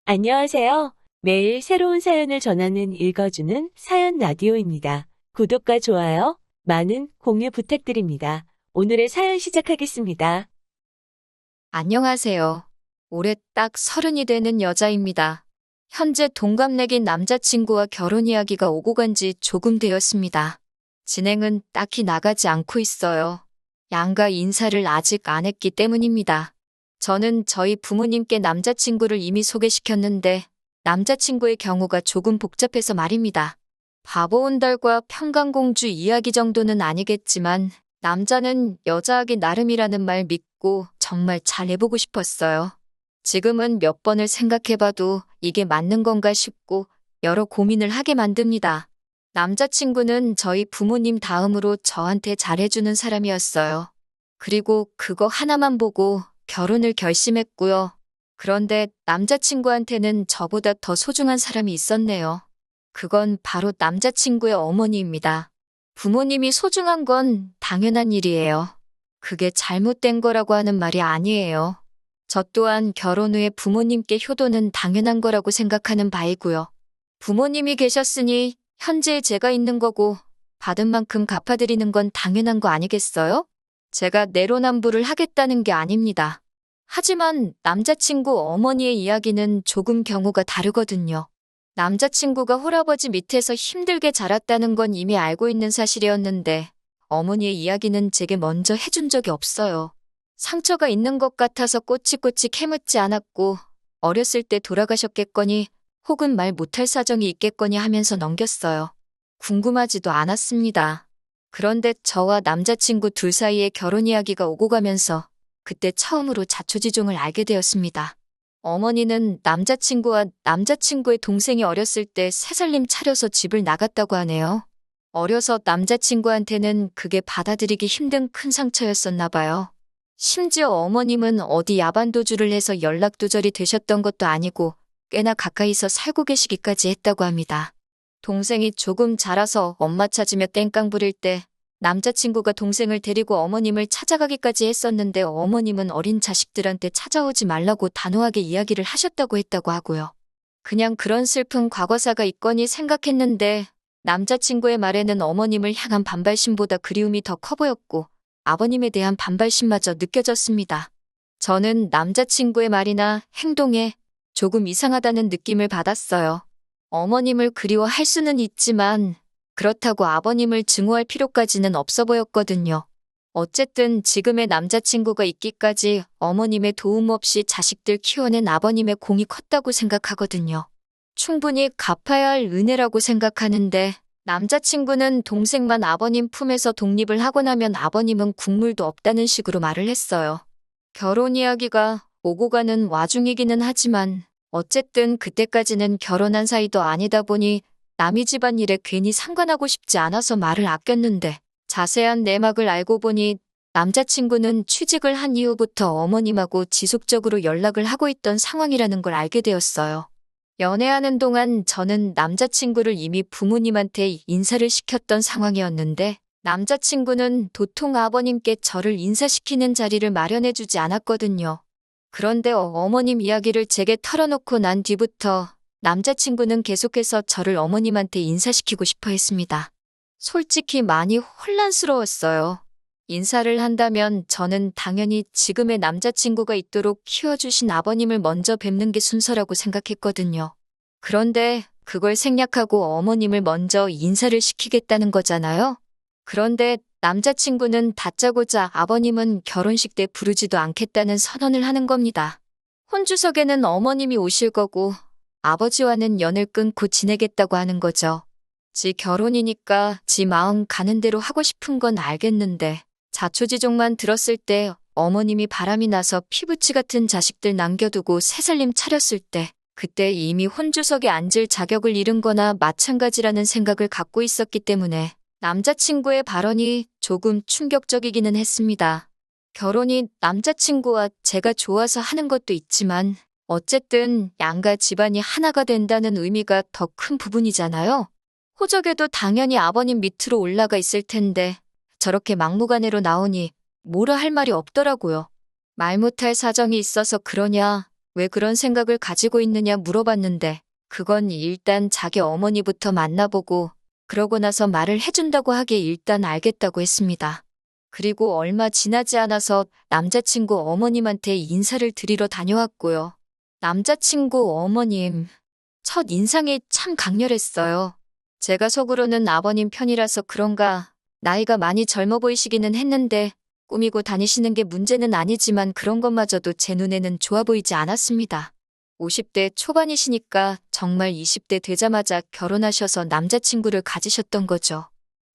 안녕하세요. 매일 새로운 사연을 전하는 읽어주는 사연 라디오입니다. 구독과 좋아요, 많은 공유 부탁드립니다. 오늘의 사연 시작하겠습니다. 안녕하세요. 올해 딱 30이 되는 여자입니다. 현재 동갑내긴 남자친구와 결혼 이야기가 오고 간 지 조금 되었습니다. 진행은 딱히 나가지 않고 있어요. 양가 인사를 아직 안 했기 때문입니다. 저는 저희 부모님께 남자친구를 이미 소개시켰는데 남자친구의 경우가 조금 복잡해서 말입니다. 바보 온달과 평강공주 이야기 정도는 아니겠지만 남자는 여자하기 나름이라는 말 믿고 정말 잘해보고 싶었어요. 지금은 몇 번을 생각해봐도 이게 맞는 건가 싶고 여러 고민을 하게 만듭니다. 남자친구는 저희 부모님 다음으로 저한테 잘해주는 사람이었어요. 그리고 그거 하나만 보고 결혼을 결심했고요. 그런데 남자친구한테는 저보다 더 소중한 사람이 있었네요. 그건 바로 남자친구의 어머니입니다. 부모님이 소중한 건 당연한 일이에요. 그게 잘못된 거라고 하는 말이 아니에요. 저 또한 결혼 후에 부모님께 효도는 당연한 거라고 생각하는 바이고요. 부모님이 계셨으니 현재 제가 있는 거고 받은 만큼 갚아드리는 건 당연한 거 아니겠어요? 제가 내로남불을 하겠다는 게 아닙니다. 하지만 남자친구 어머니의 이야기는 조금 경우가 다르거든요. 남자친구가 홀아버지 밑에서 힘들게 자랐다는 건 이미 알고 있는 사실이었는데 어머니의 이야기는 제게 먼저 해준 적이 없어요. 상처가 있는 것 같아서 꼬치꼬치 캐묻지 않았고 어렸을 때 돌아가셨겠거니 혹은 말 못할 사정이 있겠거니 하면서 넘겼어요. 궁금하지도 않았습니다. 그런데 저와 남자친구 둘 사이에 결혼 이야기가 오고 가면서 그때 처음으로 자초지종을 알게 되었습니다. 어머니는 남자친구와 남자친구의 동생이 어렸을 때 새살림 차려서 집을 나갔다고 하네요. 어려서 남자친구한테는 그게 받아들이기 힘든 큰 상처였었나 봐요. 심지어 어머님은 어디 야반도주를 해서 연락두절이 되셨던 것도 아니고 꽤나 가까이서 살고 계시기까지 했다고 합니다. 동생이 조금 자라서 엄마 찾으며 땡깡 부릴 때 남자친구가 동생을 데리고 어머님을 찾아가기까지 했었는데 어머님은 어린 자식들한테 찾아오지 말라고 단호하게 이야기를 하셨다고 했다고 하고요. 그냥 그런 슬픈 과거사가 있거니 생각했는데 남자친구의 말에는 어머님을 향한 반발심보다 그리움이 더 커 보였고 아버님에 대한 반발심마저 느껴졌습니다. 저는 남자친구의 말이나 행동에 조금 이상하다는 느낌을 받았어요. 어머님을 그리워할 수는 있지만 그렇다고 아버님을 증오할 필요까지는 없어 보였거든요. 어쨌든 지금의 남자친구가 있기까지 어머님의 도움 없이 자식들 키워낸 아버님의 공이 컸다고 생각하거든요. 충분히 갚아야 할 은혜라고 생각하는데 남자친구는 동생만 아버님 품에서 독립을 하고 나면 아버님은 국물도 없다는 식으로 말을 했어요. 결혼 이야기가 오고 가는 와중이기는 하지만 어쨌든 그때까지는 결혼한 사이도 아니다 보니 남의 집안일에 괜히 상관하고 싶지 않아서 말을 아꼈는데 자세한 내막을 알고 보니 남자친구는 취직을 한 이후부터 어머님하고 지속적으로 연락을 하고 있던 상황이라는 걸 알게 되었어요. 연애하는 동안 저는 남자친구를 이미 부모님한테 인사를 시켰던 상황이었는데 남자친구는 도통 아버님께 저를 인사시키는 자리를 마련해주지 않았거든요. 그런데 어머님 이야기를 제게 털어놓고 난 뒤부터 남자친구는 계속해서 저를 어머님한테 인사시키고 싶어 했습니다. 솔직히 많이 혼란스러웠어요. 인사를 한다면 저는 당연히 지금의 남자친구가 있도록 키워주신 아버님을 먼저 뵙는 게 순서라고 생각했거든요. 그런데 그걸 생략하고 어머님을 먼저 인사를 시키겠다는 거잖아요. 그런데 남자친구는 다짜고짜 아버님은 결혼식 때 부르지도 않겠다는 선언을 하는 겁니다. 혼주석에는 어머님이 오실 거고 아버지와는 연을 끊고 지내겠다고 하는 거죠. 지 결혼이니까 지 마음 가는 대로 하고 싶은 건 알겠는데 자초지종만 들었을 때 어머님이 바람이 나서 피부치 같은 자식들 남겨두고 새살림 차렸을 때 그때 이미 혼주석에 앉을 자격을 잃은 거나 마찬가지라는 생각을 갖고 있었기 때문에 남자친구의 발언이 조금 충격적이기는 했습니다. 결혼이 남자친구와 제가 좋아서 하는 것도 있지만 어쨌든 양가 집안이 하나가 된다는 의미가 더 큰 부분이잖아요. 호적에도 당연히 아버님 밑으로 올라가 있을 텐데 저렇게 막무가내로 나오니 뭐라 할 말이 없더라고요. 말 못할 사정이 있어서 그러냐, 왜 그런 생각을 가지고 있느냐 물어봤는데 그건 일단 자기 어머니부터 만나보고 그러고 나서 말을 해준다고 하기에 일단 알겠다고 했습니다. 그리고 얼마 지나지 않아서 남자친구 어머님한테 인사를 드리러 다녀왔고요. 남자친구 어머님, 첫 인상이 참 강렬했어요. 제가 속으로는 아버님 편이라서 그런가 나이가 많이 젊어 보이시기는 했는데 꾸미고 다니시는 게 문제는 아니지만 그런 것마저도 제 눈에는 좋아 보이지 않았습니다. 50대 초반이시니까 정말 20대 되자마자 결혼하셔서 남자친구를 가지셨던 거죠.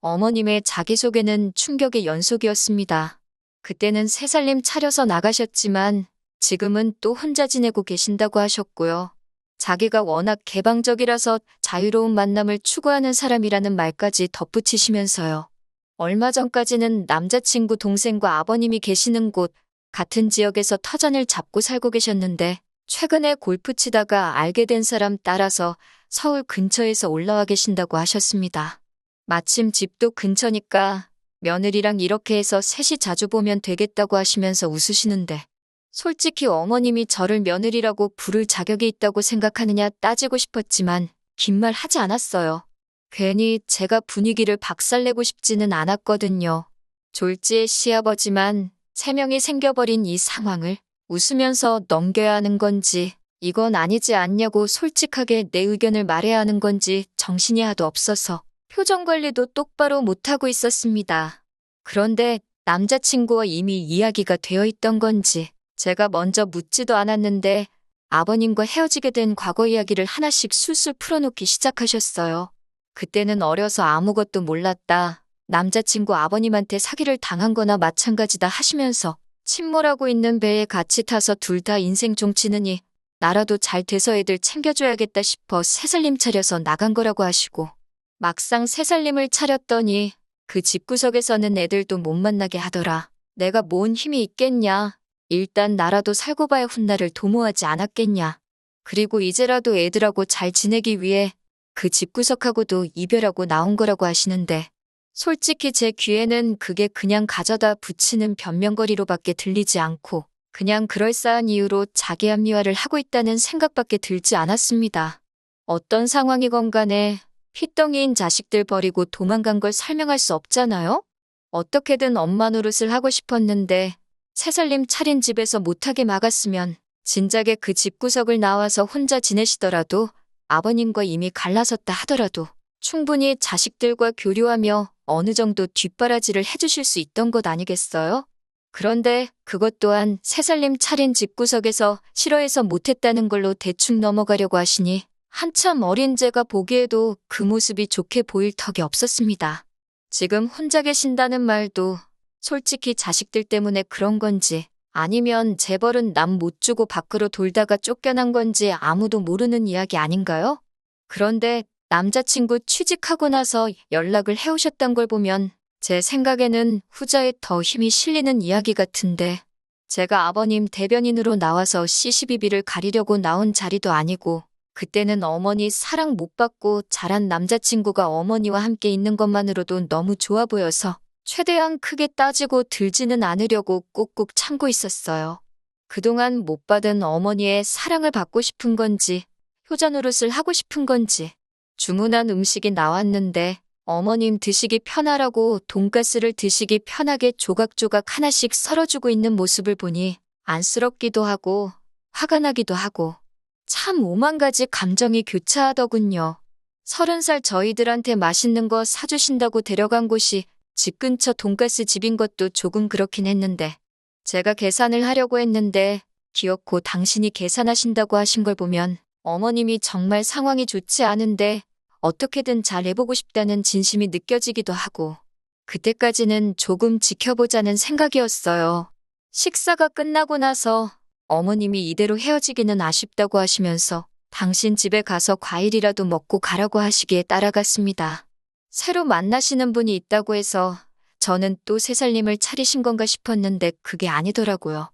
어머님의 자기소개는 충격의 연속이었습니다. 그때는 새 살림 차려서 나가셨지만 지금은 또 혼자 지내고 계신다고 하셨고요. 자기가 워낙 개방적이라서 자유로운 만남을 추구하는 사람이라는 말까지 덧붙이시면서요. 얼마 전까지는 남자친구 동생과 아버님이 계시는 곳, 같은 지역에서 터전을 잡고 살고 계셨는데 최근에 골프 치다가 알게 된 사람 따라서 서울 근처에서 올라와 계신다고 하셨습니다. 마침 집도 근처니까 며느리랑 이렇게 해서 셋이 자주 보면 되겠다고 하시면서 웃으시는데 솔직히 어머님이 저를 며느리라고 부를 자격이 있다고 생각하느냐 따지고 싶었지만 긴 말 하지 않았어요. 괜히 제가 분위기를 박살내고 싶지는 않았거든요. 졸지의 시아버지만 3명이 생겨버린 이 상황을 웃으면서 넘겨야 하는 건지 이건 아니지 않냐고 솔직하게 내 의견을 말해야 하는 건지 정신이 하도 없어서 표정 관리도 똑바로 못하고 있었습니다. 그런데 남자친구와 이미 이야기가 되어 있던 건지 제가 먼저 묻지도 않았는데 아버님과 헤어지게 된 과거 이야기를 하나씩 술술 풀어놓기 시작하셨어요. 그때는 어려서 아무것도 몰랐다. 남자친구 아버님한테 사기를 당한 거나 마찬가지다 하시면서 침몰하고 있는 배에 같이 타서 둘 다 인생 종치느니 나라도 잘 돼서 애들 챙겨줘야겠다 싶어 새살림 차려서 나간 거라고 하시고 막상 새살림을 차렸더니 그 집구석에서는 애들도 못 만나게 하더라. 내가 뭔 힘이 있겠냐. 일단 나라도 살고 봐야 훗날을 도모하지 않았겠냐. 그리고 이제라도 애들하고 잘 지내기 위해 그 집구석하고도 이별하고 나온 거라고 하시는데 솔직히 제 귀에는 그게 그냥 가져다 붙이는 변명거리로밖에 들리지 않고 그냥 그럴싸한 이유로 자기 합리화를 하고 있다는 생각밖에 들지 않았습니다. 어떤 상황이건 간에 핏덩이인 자식들 버리고 도망간 걸 설명할 수 없잖아요? 어떻게든 엄마 노릇을 하고 싶었는데 새살림 차린 집에서 못하게 막았으면 진작에 그 집구석을 나와서 혼자 지내시더라도 아버님과 이미 갈라섰다 하더라도 충분히 자식들과 교류하며 어느 정도 뒷바라지를 해주실 수 있던 것 아니겠어요? 그런데 그것 또한 새살림 차린 집구석에서 싫어해서 못했다는 걸로 대충 넘어가려고 하시니 한참 어린 제가 보기에도 그 모습이 좋게 보일 턱이 없었습니다. 지금 혼자 계신다는 말도 솔직히 자식들 때문에 그런 건지 아니면 재벌은 남 못 주고 밖으로 돌다가 쫓겨난 건지 아무도 모르는 이야기 아닌가요? 그런데 남자친구 취직하고 나서 연락을 해오셨던 걸 보면 제 생각에는 후자에 더 힘이 실리는 이야기 같은데 제가 아버님 대변인으로 나와서 시시비비를 가리려고 나온 자리도 아니고 그때는 어머니 사랑 못 받고 자란 남자친구가 어머니와 함께 있는 것만으로도 너무 좋아 보여서 최대한 크게 따지고 들지는 않으려고 꾹꾹 참고 있었어요. 그동안 못 받은 어머니의 사랑을 받고 싶은 건지 효자 노릇을 하고 싶은 건지 주문한 음식이 나왔는데 어머님 드시기 편하라고 돈가스를 드시기 편하게 조각조각 하나씩 썰어주고 있는 모습을 보니 안쓰럽기도 하고 화가 나기도 하고 참 오만 가지 감정이 교차하더군요. 30살 저희들한테 맛있는 거 사주신다고 데려간 곳이 집 근처 돈가스 집인 것도 조금 그렇긴 했는데 제가 계산을 하려고 했는데 기어코 당신이 계산하신다고 하신 걸 보면 어머님이 정말 상황이 좋지 않은데 어떻게든 잘 해보고 싶다는 진심이 느껴지기도 하고 그때까지는 조금 지켜보자는 생각이었어요. 식사가 끝나고 나서 어머님이 이대로 헤어지기는 아쉽다고 하시면서 당신 집에 가서 과일이라도 먹고 가라고 하시기에 따라갔습니다. 새로 만나시는 분이 있다고 해서 저는 또 새살림을 차리신 건가 싶었는데 그게 아니더라고요.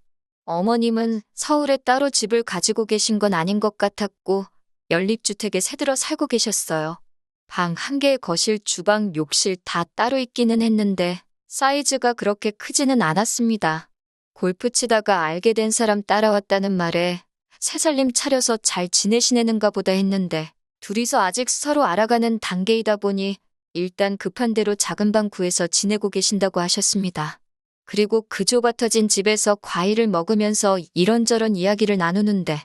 어머님은 서울에 따로 집을 가지고 계신 건 아닌 것 같았고 연립주택에 새들어 살고 계셨어요. 방 한 개에 거실, 주방, 욕실 다 따로 있기는 했는데 사이즈가 그렇게 크지는 않았습니다. 골프 치다가 알게 된 사람 따라왔다는 말에 새살림 차려서 잘 지내시는가 보다 했는데 둘이서 아직 서로 알아가는 단계이다 보니 일단 급한 대로 작은 방 구해서 지내고 계신다고 하셨습니다. 그리고 그 좁아터진 집에서 과일을 먹으면서 이런저런 이야기를 나누는데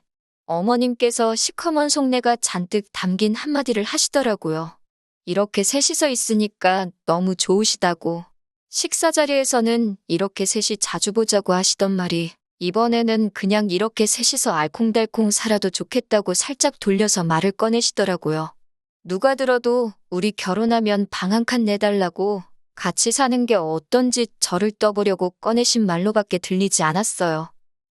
어머님께서 시커먼 속내가 잔뜩 담긴 한마디를 하시더라고요. 이렇게 셋이서 있으니까 너무 좋으시다고. 식사 자리에서는 이렇게 셋이 자주 보자고 하시던 말이 이번에는 그냥 이렇게 셋이서 알콩달콩 살아도 좋겠다고 살짝 돌려서 말을 꺼내시더라고요. 누가 들어도 우리 결혼하면 방 한 칸 내달라고 같이 사는 게 어떤지 저를 떠보려고 꺼내신 말로밖에 들리지 않았어요.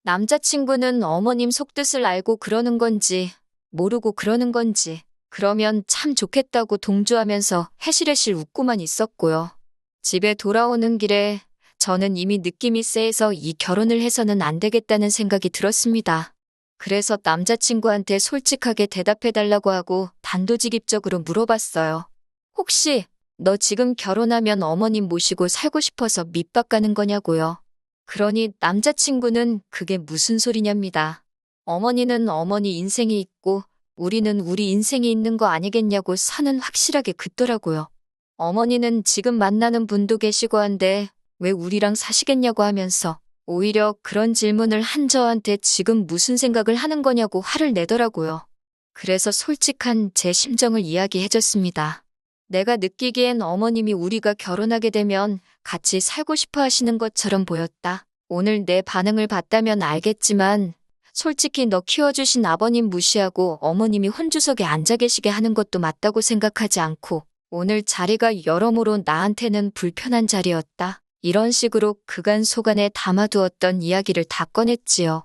남자친구는 어머님 속뜻을 알고 그러는 건지 모르고 그러는 건지 그러면 참 좋겠다고 동조하면서 해실해실 웃고만 있었고요. 집에 돌아오는 길에 저는 이미 느낌이 쎄해서 이 결혼을 해서는 안 되겠다는 생각이 들었습니다. 그래서 남자친구한테 솔직하게 대답해달라고 하고 단도직입적으로 물어봤어요. 혹시 너 지금 결혼하면 어머님 모시고 살고 싶어서 밑밥 가는 거냐고요. 그러니 남자친구는 그게 무슨 소리냐입니다. 어머니는 어머니 인생이 있고 우리는 우리 인생이 있는 거 아니겠냐고 선은 확실하게 긋더라고요. 어머니는 지금 만나는 분도 계시고 한데 왜 우리랑 사시겠냐고 하면서 오히려 그런 질문을 한 저한테 지금 무슨 생각을 하는 거냐고 화를 내더라고요. 그래서 솔직한 제 심정을 이야기해줬습니다. 내가 느끼기엔 어머님이 우리가 결혼하게 되면 같이 살고 싶어 하시는 것처럼 보였다. 오늘 내 반응을 봤다면 알겠지만 솔직히 너 키워주신 아버님 무시하고 어머님이 혼주석에 앉아 계시게 하는 것도 맞다고 생각하지 않고 오늘 자리가 여러모로 나한테는 불편한 자리였다. 이런 식으로 그간 속안에 담아두었던 이야기를 다 꺼냈지요.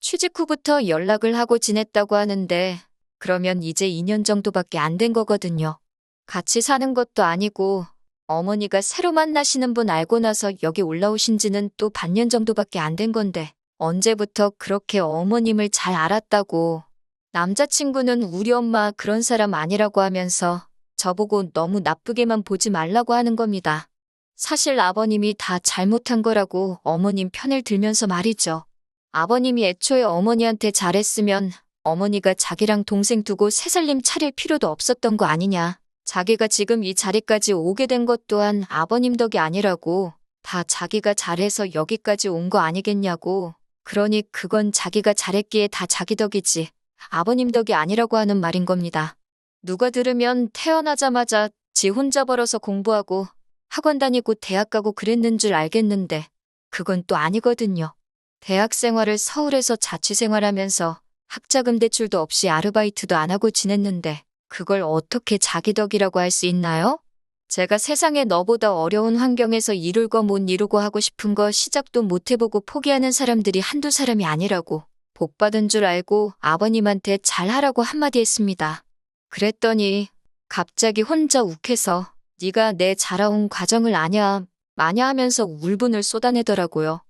취직 후부터 연락을 하고 지냈다고 하는데 그러면 이제 2년 정도밖에 안 된 거거든요. 같이 사는 것도 아니고 어머니가 새로 만나시는 분 알고 나서 여기 올라오신 지는 또 반년 정도밖에 안 된 건데 언제부터 그렇게 어머님을 잘 알았다고. 남자친구는 우리 엄마 그런 사람 아니라고 하면서 저보고 너무 나쁘게만 보지 말라고 하는 겁니다. 사실 아버님이 다 잘못한 거라고 어머님 편을 들면서 말이죠. 아버님이 애초에 어머니한테 잘했으면 어머니가 자기랑 동생 두고 새살림 차릴 필요도 없었던 거 아니냐. 자기가 지금 이 자리까지 오게 된 것 또한 아버님 덕이 아니라고. 다 자기가 잘해서 여기까지 온 거 아니겠냐고. 그러니 그건 자기가 잘했기에 다 자기 덕이지 아버님 덕이 아니라고 하는 말인 겁니다. 누가 들으면 태어나자마자 지 혼자 벌어서 공부하고 학원 다니고 대학 가고 그랬는 줄 알겠는데 그건 또 아니거든요. 대학 생활을 서울에서 자취생활하면서 학자금 대출도 없이 아르바이트도 안 하고 지냈는데 그걸 어떻게 자기 덕이라고 할 수 있나요? 제가 세상에 너보다 어려운 환경에서 이룰 거 못 이루고 하고 싶은 거 시작도 못 해보고 포기하는 사람들이 한두 사람이 아니라고 복 받은 줄 알고 아버님한테 잘하라고 한마디 했습니다. 그랬더니 갑자기 혼자 욱해서 네가 내 자라온 과정을 아냐 마냐 하면서 울분을 쏟아내더라고요.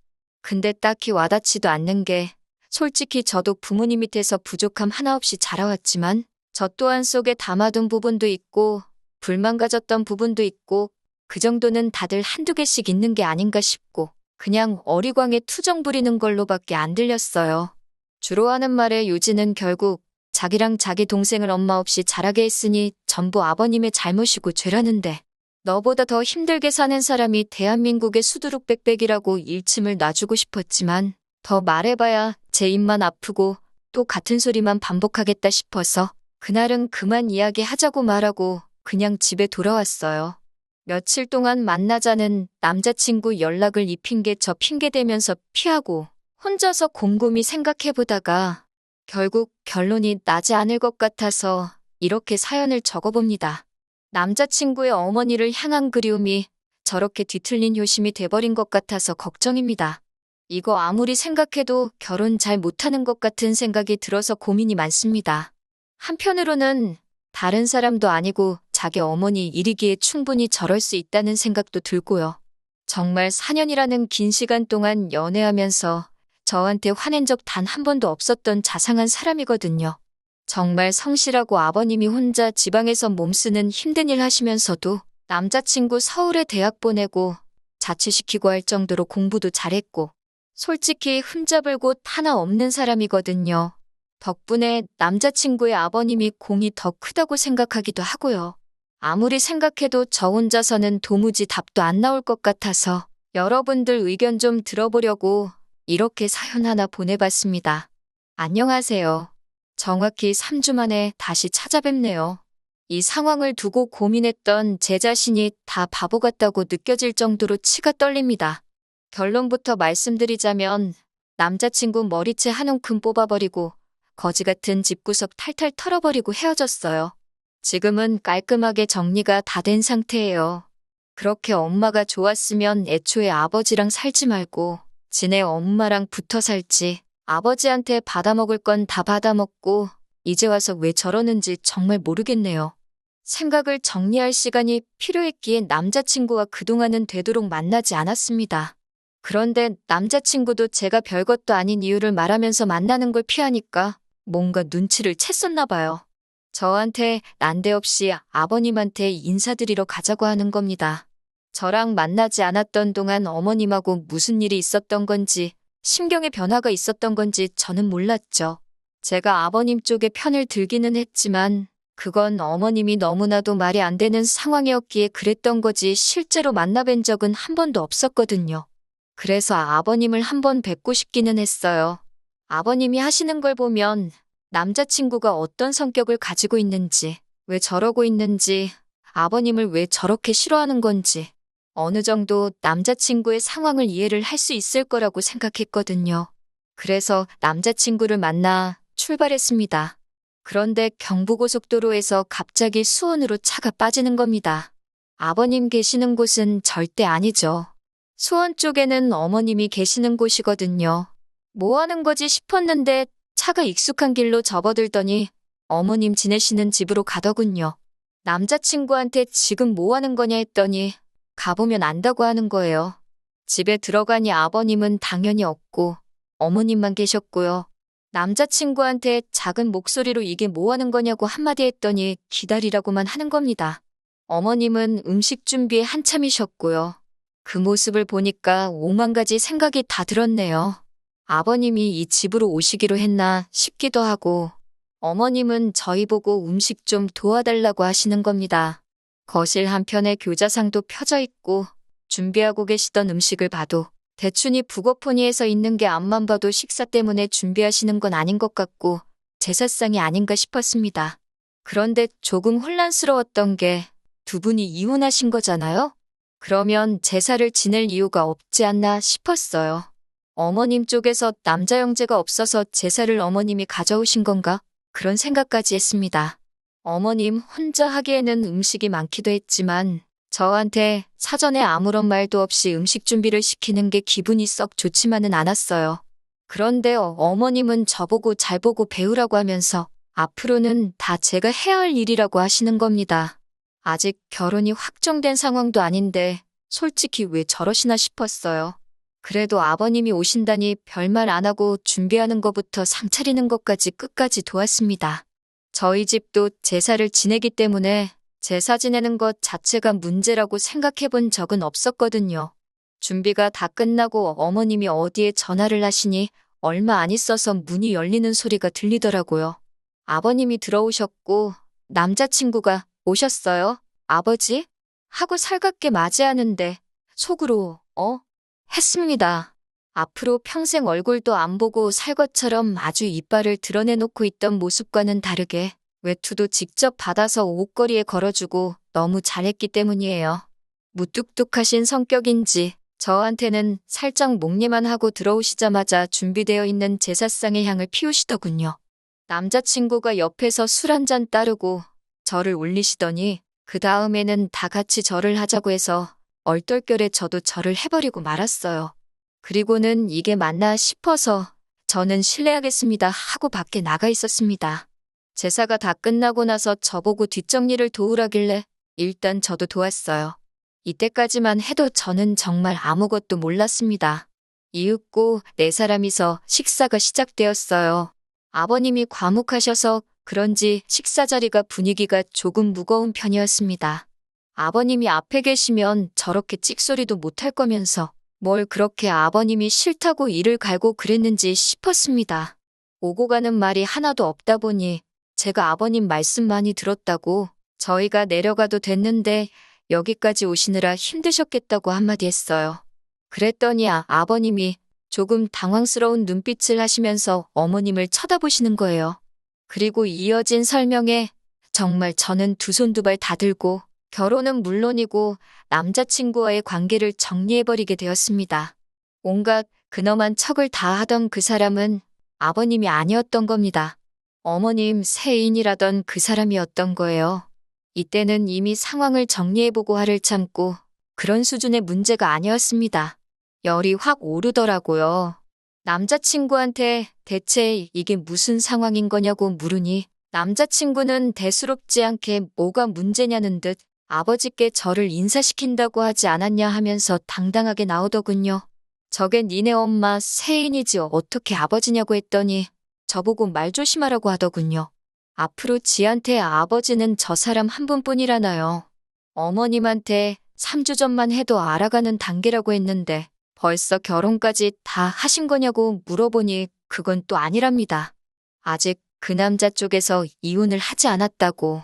근데 딱히 와닿지도 않는 게 솔직히 저도 부모님 밑에서 부족함 하나 없이 자라왔지만 저 또한 속에 담아둔 부분도 있고 불만 가졌던 부분도 있고 그 정도는 다들 한두 개씩 있는 게 아닌가 싶고 그냥 어리광에 투정 부리는 걸로밖에 안 들렸어요. 주로 하는 말에 요지는 결국 자기랑 자기 동생을 엄마 없이 자라게 했으니 전부 아버님의 잘못이고 죄라는데 너보다 더 힘들게 사는 사람이 대한민국의 수두룩백백이라고 일침을 놔주고 싶었지만 더 말해봐야 제 입만 아프고 또 같은 소리만 반복하겠다 싶어서 그날은 그만 이야기하자고 말하고 그냥 집에 돌아왔어요. 며칠 동안 만나자는 남자친구 연락을 이 핑계 저 핑계 대면서 피하고 혼자서 곰곰이 생각해보다가 결국 결론이 나지 않을 것 같아서 이렇게 사연을 적어봅니다. 남자친구의 어머니를 향한 그리움이 저렇게 뒤틀린 효심이 돼버린 것 같아서 걱정입니다. 이거 아무리 생각해도 결혼 잘 못하는 것 같은 생각이 들어서 고민이 많습니다. 한편으로는 다른 사람도 아니고 자기 어머니 일이기에 충분히 저럴 수 있다는 생각도 들고요. 정말 4년이라는 긴 시간 동안 연애하면서 저한테 화낸 적 단 한 번도 없었던 자상한 사람이거든요. 정말 성실하고 아버님이 혼자 지방에서 몸쓰는 힘든 일 하시면서도 남자친구 서울에 대학 보내고 자취시키고 할 정도로 공부도 잘했고 솔직히 흠잡을 곳 하나 없는 사람이거든요. 덕분에 남자친구의 아버님이 공이 더 크다고 생각하기도 하고요. 아무리 생각해도 저 혼자서는 도무지 답도 안 나올 것 같아서 여러분들 의견 좀 들어보려고 이렇게 사연 하나 보내봤습니다. 안녕하세요. 정확히 3주 만에 다시 찾아뵙네요. 이 상황을 두고 고민했던 제 자신이 다 바보 같다고 느껴질 정도로 치가 떨립니다. 결론부터 말씀드리자면 남자친구 머리채 한 움큼 뽑아버리고 거지 같은 집구석 탈탈 털어버리고 헤어졌어요. 지금은 깔끔하게 정리가 다 된 상태예요. 그렇게 엄마가 좋았으면 애초에 아버지랑 살지 말고 지네 엄마랑 붙어 살지. 아버지한테 받아먹을 건 다 받아먹고 이제 와서 왜 저러는지 정말 모르겠네요. 생각을 정리할 시간이 필요했기에 남자친구와 그동안은 되도록 만나지 않았습니다. 그런데 남자친구도 제가 별것도 아닌 이유를 말하면서 만나는 걸 피하니까 뭔가 눈치를 챘었나 봐요. 저한테 난데없이 아버님한테 인사드리러 가자고 하는 겁니다. 저랑 만나지 않았던 동안 어머님하고 무슨 일이 있었던 건지 심경의 변화가 있었던 건지 저는 몰랐죠. 제가 아버님 쪽에 편을 들기는 했지만 그건 어머님이 너무나도 말이 안 되는 상황이었기에 그랬던 거지 실제로 만나뵌 적은 한 번도 없었거든요. 그래서 아버님을 한 번 뵙고 싶기는 했어요. 아버님이 하시는 걸 보면 남자친구가 어떤 성격을 가지고 있는지, 왜 저러고 있는지, 아버님을 왜 저렇게 싫어하는 건지 어느 정도 남자친구의 상황을 이해를 할 수 있을 거라고 생각했거든요. 그래서 남자친구를 만나 출발했습니다. 그런데 경부고속도로에서 갑자기 수원으로 차가 빠지는 겁니다. 아버님 계시는 곳은 절대 아니죠. 수원 쪽에는 어머님이 계시는 곳이거든요. 뭐 하는 거지 싶었는데 차가 익숙한 길로 접어들더니 어머님 지내시는 집으로 가더군요. 남자친구한테 지금 뭐 하는 거냐 했더니 가보면 안다고 하는 거예요. 집에 들어가니 아버님은 당연히 없고 어머님만 계셨고요. 남자친구한테 작은 목소리로 이게 뭐 하는 거냐고 한마디 했더니 기다리라고만 하는 겁니다. 어머님은 음식 준비에 한참이셨고요. 그 모습을 보니까 오만 가지 생각이 다 들었네요. 아버님이 이 집으로 오시기로 했나 싶기도 하고 어머님은 저희 보고 음식 좀 도와달라고 하시는 겁니다. 거실 한편에 교자상도 펴져 있고 준비하고 계시던 음식을 봐도 대충이 북어포니에서 있는 게 앞만 봐도 식사 때문에 준비하시는 건 아닌 것 같고 제사상이 아닌가 싶었습니다. 그런데 조금 혼란스러웠던 게 두 분이 이혼하신 거잖아요? 그러면 제사를 지낼 이유가 없지 않나 싶었어요. 어머님 쪽에서 남자 형제가 없어서 제사를 어머님이 가져오신 건가? 그런 생각까지 했습니다. 어머님 혼자 하기에는 음식이 많기도 했지만 저한테 사전에 아무런 말도 없이 음식 준비를 시키는 게 기분이 썩 좋지만은 않았어요. 그런데 어머님은 저보고 잘 보고 배우라고 하면서 앞으로는 다 제가 해야 할 일이라고 하시는 겁니다. 아직 결혼이 확정된 상황도 아닌데 솔직히 왜 저러시나 싶었어요. 그래도 아버님이 오신다니 별말 안 하고 준비하는 것부터 상 차리는 것까지 끝까지 도왔습니다. 저희 집도 제사를 지내기 때문에 제사 지내는 것 자체가 문제라고 생각해 본 적은 없었거든요. 준비가 다 끝나고 어머님이 어디에 전화를 하시니 얼마 안 있어서 문이 열리는 소리가 들리더라고요. 아버님이 들어오셨고 남자친구가 오셨어요? 아버지? 하고 살갑게 맞이하는데 속으로 했습니다. 앞으로 평생 얼굴도 안 보고 살 것처럼 아주 이빨을 드러내놓고 있던 모습과는 다르게 외투도 직접 받아서 옷걸이에 걸어주고 너무 잘했기 때문이에요. 무뚝뚝하신 성격인지 저한테는 살짝 목례만 하고 들어오시자마자 준비되어 있는 제사상의 향을 피우시더군요. 남자친구가 옆에서 술 한 잔 따르고 저를 올리시더니 그 다음에는 다 같이 절을 하자고 해서 얼떨결에 저도 절을 해버리고 말았어요. 그리고는 이게 맞나 싶어서 저는 실례하겠습니다 하고 밖에 나가 있었습니다. 제사가 다 끝나고 나서 저보고 뒷정리를 도우라길래 일단 저도 도왔어요. 이때까지만 해도 저는 정말 아무것도 몰랐습니다. 이윽고 네 사람이서 식사가 시작되었어요. 아버님이 과묵하셔서 그런지 식사 자리가 분위기가 조금 무거운 편이었습니다. 아버님이 앞에 계시면 저렇게 찍소리도 못할 거면서 뭘 그렇게 아버님이 싫다고 이를 갈고 그랬는지 싶었습니다. 오고 가는 말이 하나도 없다 보니 제가 아버님 말씀 많이 들었다고 저희가 내려가도 됐는데 여기까지 오시느라 힘드셨겠다고 한마디 했어요. 그랬더니 아버님이 조금 당황스러운 눈빛을 하시면서 어머님을 쳐다보시는 거예요. 그리고 이어진 설명에 정말 저는 두 손 두 발 다 들고 결혼은 물론이고 남자친구와의 관계를 정리해버리게 되었습니다. 온갖 근엄한 척을 다 하던 그 사람은 아버님이 아니었던 겁니다. 어머님 새인이라던 그 사람이었던 거예요. 이때는 이미 상황을 정리해보고 화를 참고 그런 수준의 문제가 아니었습니다. 열이 확 오르더라고요. 남자친구한테 대체 이게 무슨 상황인 거냐고 물으니 남자친구는 대수롭지 않게 뭐가 문제냐는 듯 아버지께 저를 인사시킨다고 하지 않았냐 하면서 당당하게 나오더군요. 저게 니네 엄마 새인이지 어떻게 아버지냐고 했더니 저보고 말 조심하라고 하더군요. 앞으로 지한테 아버지는 저 사람 한 분뿐이라나요. 어머님한테 3주 전만 해도 알아가는 단계라고 했는데 벌써 결혼까지 다 하신 거냐고 물어보니 그건 또 아니랍니다. 아직 그 남자 쪽에서 이혼을 하지 않았다고.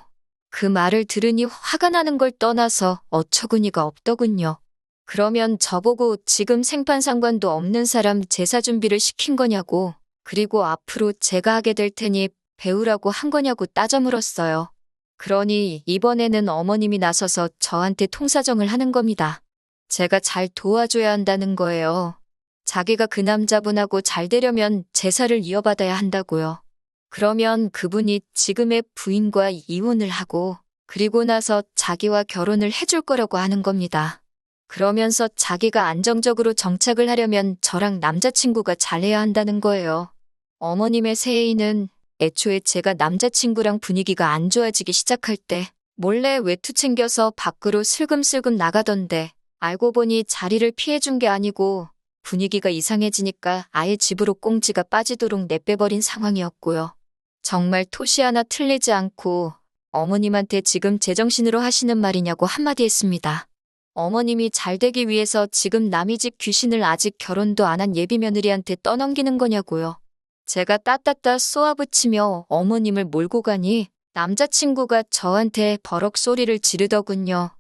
그 말을 들으니 화가 나는 걸 떠나서 어처구니가 없더군요. 그러면 저보고 지금 생판상관도 없는 사람 제사 준비를 시킨 거냐고, 그리고 앞으로 제가 하게 될 테니 배우라고 한 거냐고 따져 물었어요. 그러니 이번에는 어머님이 나서서 저한테 통사정을 하는 겁니다. 제가 잘 도와줘야 한다는 거예요. 자기가 그 남자분하고 잘 되려면 제사를 이어받아야 한다고요. 그러면 그분이 지금의 부인과 이혼을 하고 그리고 나서 자기와 결혼을 해줄 거라고 하는 겁니다. 그러면서 자기가 안정적으로 정착을 하려면 저랑 남자친구가 잘해야 한다는 거예요. 어머님의 새해인은 애초에 제가 남자친구랑 분위기가 안 좋아지기 시작할 때 몰래 외투 챙겨서 밖으로 슬금슬금 나가던데 알고 보니 자리를 피해준 게 아니고 분위기가 이상해지니까 아예 집으로 꽁지가 빠지도록 내빼버린 상황이었고요. 정말 토시 하나 틀리지 않고 어머님한테 지금 제정신으로 하시는 말이냐고 한마디 했습니다. 어머님이 잘 되기 위해서 지금 남의 집 귀신을 아직 결혼도 안 한 예비 며느리한테 떠넘기는 거냐고요. 제가 따따따 쏘아붙이며 어머님을 몰고 가니 남자친구가 저한테 버럭 소리를 지르더군요.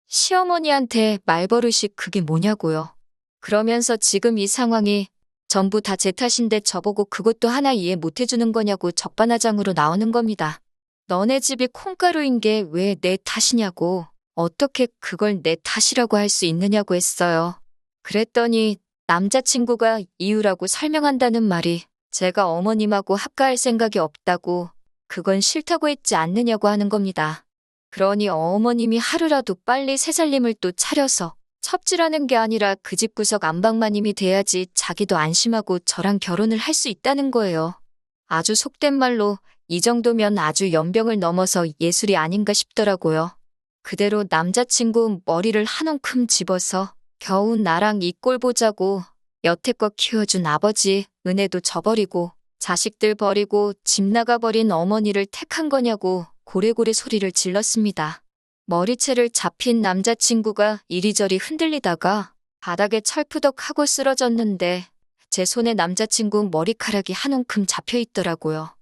시어머니한테 말버릇이 그게 뭐냐고요. 그러면서 지금 이 상황이 전부 다 제 탓인데 저보고 그것도 하나 이해 못해주는 거냐고 적반하장으로 나오는 겁니다. 너네 집이 콩가루인 게 왜 내 탓이냐고, 어떻게 그걸 내 탓이라고 할 수 있느냐고 했어요. 그랬더니 남자친구가 이유라고 설명한다는 말이 제가 어머님하고 합가할 생각이 없다고, 그건 싫다고 했지 않느냐고 하는 겁니다. 그러니 어머님이 하루라도 빨리 새살림을 또 차려서 첩질하는 게 아니라 그 집 구석 안방마님이 돼야지 자기도 안심하고 저랑 결혼을 할 수 있다는 거예요. 아주 속된 말로 이 정도면 아주 연병을 넘어서 예술이 아닌가 싶더라고요. 그대로 남자친구 머리를 한 움큼 집어서 겨우 나랑 이 꼴 보자고 여태껏 키워준 아버지 은혜도 저버리고 자식들 버리고 집 나가버린 어머니를 택한 거냐고 고래고래 소리를 질렀습니다. 머리채를 잡힌 남자친구가 이리저리 흔들리다가 바닥에 철푸덕하고 쓰러졌는데 제 손에 남자친구 머리카락이 한 움큼 잡혀 있더라고요.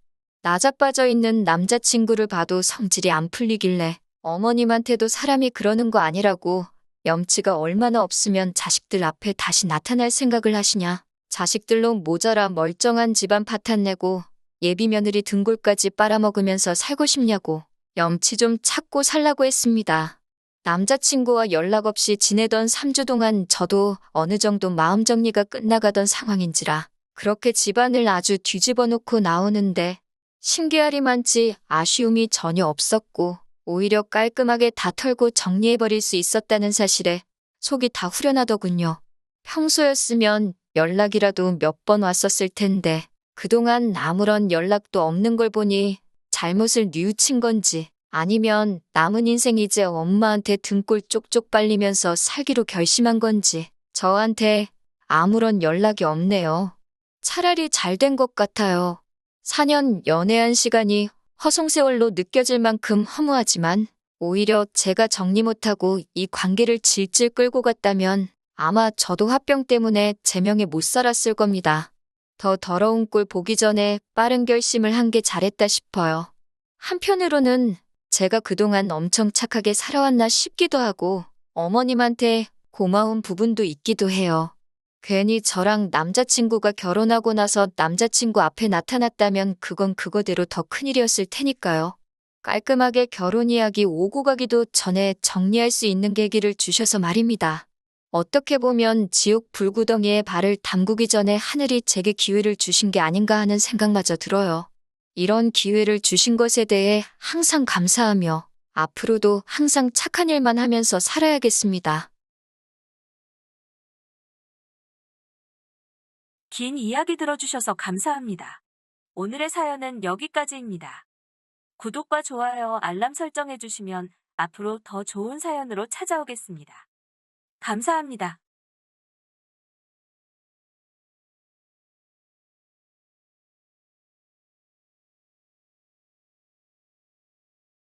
나자빠져 있는 남자친구를 봐도 성질이 안 풀리길래 어머님한테도 사람이 그러는 거 아니라고, 염치가 얼마나 없으면 자식들 앞에 다시 나타날 생각을 하시냐. 자식들로 모자라 멀쩡한 집안 파탄내고 예비 며느리 등골까지 빨아먹으면서 살고 싶냐고 염치 좀 찾고 살라고 했습니다. 남자친구와 연락 없이 지내던 3주 동안 저도 어느 정도 마음 정리가 끝나가던 상황인지라 그렇게 집안을 아주 뒤집어 놓고 나오는데 신기하리만치 아쉬움이 전혀 없었고 오히려 깔끔하게 다 털고 정리해버릴 수 있었다는 사실에 속이 다 후련하더군요. 평소였으면 연락이라도 몇 번 왔었을 텐데 그동안 아무런 연락도 없는 걸 보니 잘못을 뉘우친 건지 아니면 남은 인생 이제 엄마한테 등골 쪽쪽 빨리면서 살기로 결심한 건지 저한테 아무런 연락이 없네요. 차라리 잘 된 것 같아요. 4년 연애한 시간이 허송세월로 느껴질 만큼 허무하지만 오히려 제가 정리 못하고 이 관계를 질질 끌고 갔다면 아마 저도 화병 때문에 제명에 못 살았을 겁니다. 더 더러운 꼴 보기 전에 빠른 결심을 한 게 잘했다 싶어요. 한편으로는 제가 그동안 엄청 착하게 살아왔나 싶기도 하고 어머님한테 고마운 부분도 있기도 해요. 괜히 저랑 남자친구가 결혼하고 나서 남자친구 앞에 나타났다면 그건 그거대로 더 큰일이었을 테니까요. 깔끔하게 결혼 이야기 오고 가기도 전에 정리할 수 있는 계기를 주셔서 말입니다. 어떻게 보면 지옥 불구덩이에 발을 담그기 전에 하늘이 제게 기회를 주신 게 아닌가 하는 생각마저 들어요. 이런 기회를 주신 것에 대해 항상 감사하며 앞으로도 항상 착한 일만 하면서 살아야겠습니다. 긴 이야기 들어주셔서 감사합니다. 오늘의 사연은 여기까지입니다. 구독과 좋아요, 알람 설정해주시면 앞으로 더 좋은 사연으로 찾아오겠습니다. 감사합니다.